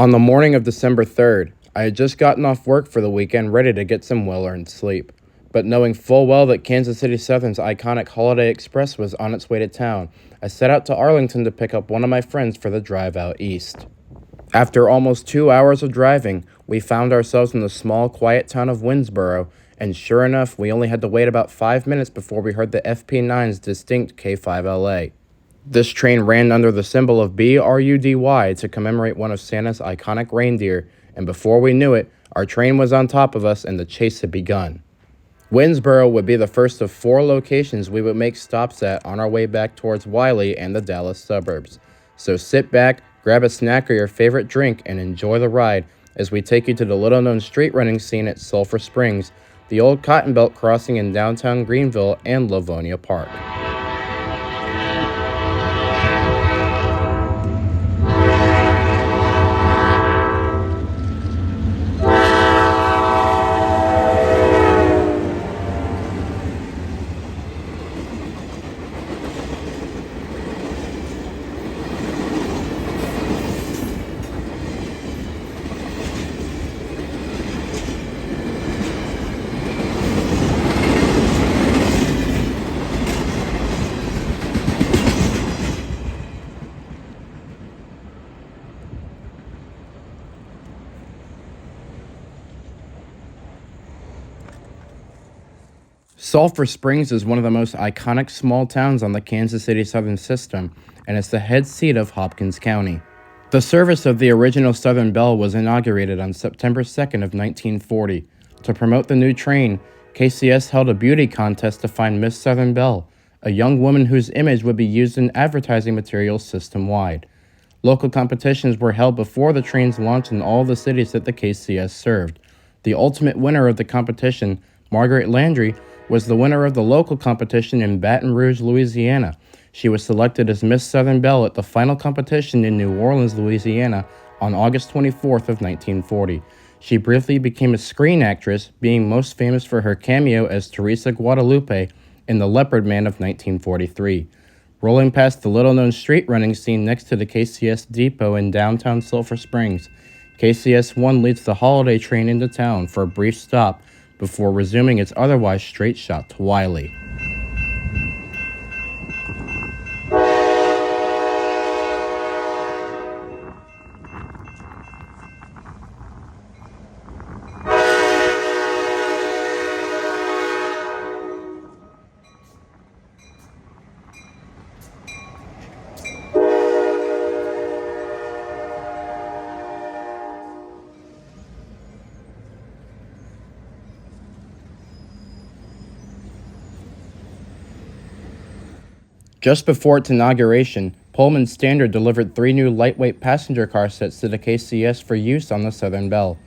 On the morning of December 3rd, I had just gotten off work for the weekend ready to get some well-earned sleep. But knowing full well that Kansas City Southern's iconic Holiday Express was on its way to town, I set out to Arlington to pick up one of my friends for the drive out east. After almost 2 hours of driving, we found ourselves in the small, quiet town of Winnsboro, and sure enough, we only had to wait about 5 minutes before we heard the FP9's distinct K5LA. This train ran under the symbol of BRUDY to commemorate one of Santa's iconic reindeer, and before we knew it, our train was on top of us and the chase had begun. Winnsboro would be the first of 4 locations we would make stops at on our way back towards Wiley and the Dallas suburbs. So sit back, grab a snack or your favorite drink, and enjoy the ride as we take you to the little-known street running scene at Sulphur Springs, the old Cotton Belt crossing in downtown Greenville, and Livonia Park. Sulphur Springs is one of the most iconic small towns on the Kansas City Southern system, and it's the head seat of Hopkins County. The service of the original Southern Belle was inaugurated on September 2nd of 1940. To promote the new train, KCS held a beauty contest to find Miss Southern Belle, a young woman whose image would be used in advertising materials system-wide. Local competitions were held before the train's launch in all the cities that the KCS served. The ultimate winner of the competition, Margaret Landry, was the winner of the local competition in Baton Rouge, Louisiana. She was selected as Miss Southern Belle at the final competition in New Orleans, Louisiana on August 24th of 1940. She briefly became a screen actress, being most famous for her cameo as Teresa Guadalupe in The Leopard Man of 1943. Rolling past the little-known street running scene next to the KCS depot in downtown Sulphur Springs, KCS 1 leads the holiday train into town for a brief stop before resuming its otherwise straight shot to Wiley. Just before its inauguration, Pullman Standard delivered 3 new lightweight passenger car sets to the KCS for use on the Southern Belle.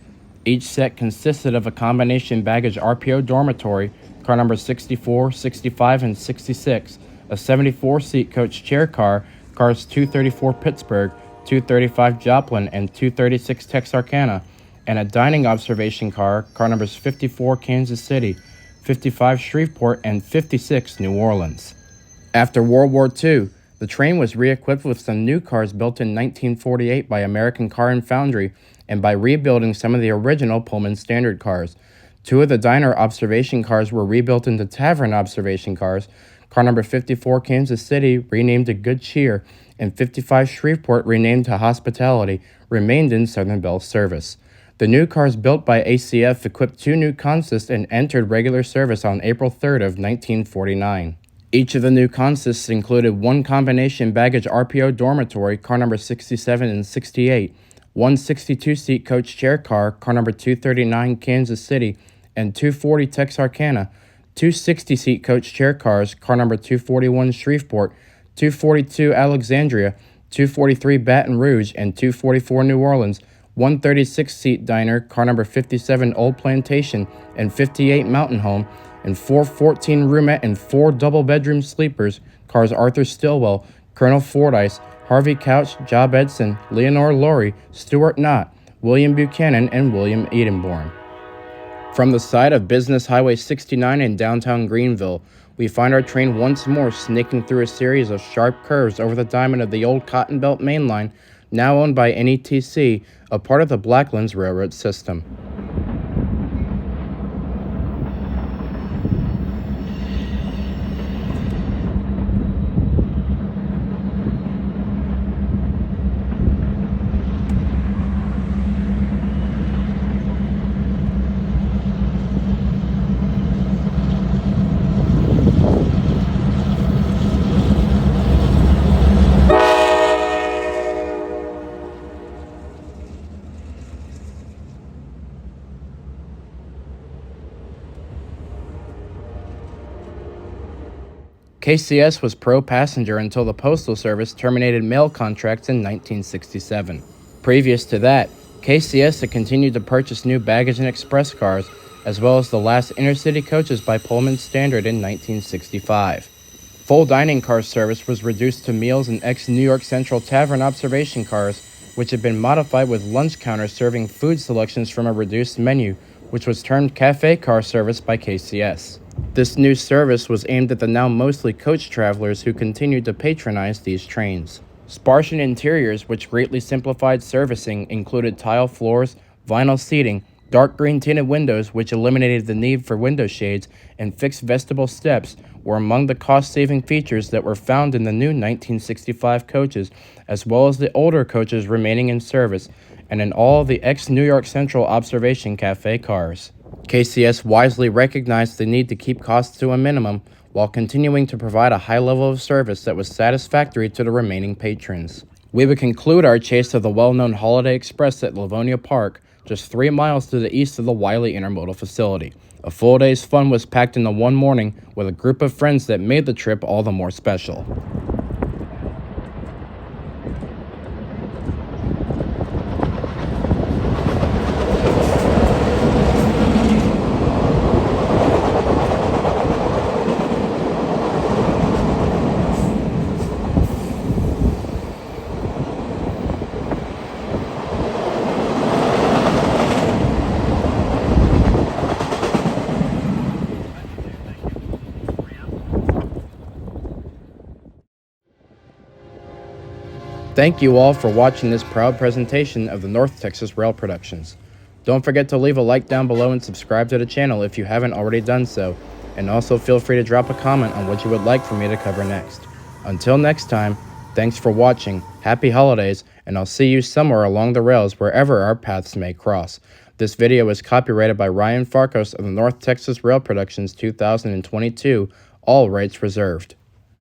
Each set consisted of a combination baggage RPO dormitory, car numbers 64, 65, and 66, a 74-seat coach chair car, cars 234 Pittsburgh, 235 Joplin, and 236 Texarkana, and a dining observation car, car numbers 54 Kansas City, 55 Shreveport, and 56 New Orleans. After World War II, the train was re-equipped with some new cars built in 1948 by American Car and Foundry and by rebuilding some of the original Pullman Standard cars. 2 of the diner observation cars were rebuilt into tavern observation cars. Car number 54 Kansas City, renamed to Good Cheer, and 55 Shreveport, renamed to Hospitality, remained in Southern Belle service. The new cars built by ACF equipped 2 new consists and entered regular service on April 3rd of 1949. Each of the new consists included 1 combination baggage RPO dormitory, car number 67 and 68, 1 62-seat coach chair car, car number 239 Kansas City, and 240 Texarkana, 2 60-seat coach chair cars, car number 241 Shreveport, 242 Alexandria, 243 Baton Rouge, and 244 New Orleans, 1 36-seat diner, car number 57 Old Plantation, and 58 Mountain Home, and 4 14-roomette and 4 double-bedroom sleepers, cars Arthur Stilwell, Colonel Fordyce, Harvey Couch, Job Edson, Leonore Laurie, Stuart Knott, William Buchanan, and William Edenborn. From the side of Business Highway 69 in downtown Greenville, we find our train once more snaking through a series of sharp curves over the diamond of the old Cotton Belt main line now owned by NETC, a part of the Blacklands Railroad system. KCS was pro-passenger until the Postal Service terminated mail contracts in 1967. Previous to that, KCS had continued to purchase new baggage and express cars, as well as the last intercity coaches by Pullman Standard in 1965. Full dining car service was reduced to meals and ex-New York Central Tavern observation cars, which had been modified with lunch counters serving food selections from a reduced menu, which was termed cafe car service by KCS. This new service was aimed at the now mostly coach travelers who continued to patronize these trains. Spartian interiors, which greatly simplified servicing, included tile floors, vinyl seating, dark green tinted windows which eliminated the need for window shades, and fixed vestibule steps were among the cost-saving features that were found in the new 1965 coaches, as well as the older coaches remaining in service, and in all the ex-New York Central observation cafe cars. KCS wisely recognized the need to keep costs to a minimum while continuing to provide a high level of service that was satisfactory to the remaining patrons. We would conclude our chase of the well-known Holiday Express at Livonia Park, just 3 miles to the east of the Wiley Intermodal Facility. A full day's fun was packed into one morning with a group of friends that made the trip all the more special. Thank you all for watching this proud presentation of the North Texas Rail Productions. Don't forget to leave a like down below and subscribe to the channel if you haven't already done so, and also feel free to drop a comment on what you would like for me to cover next. Until next time, thanks for watching, happy holidays, and I'll see you somewhere along the rails wherever our paths may cross. This video is copyrighted by Ryan Farkos of the North Texas Rail Productions 2022, all rights reserved.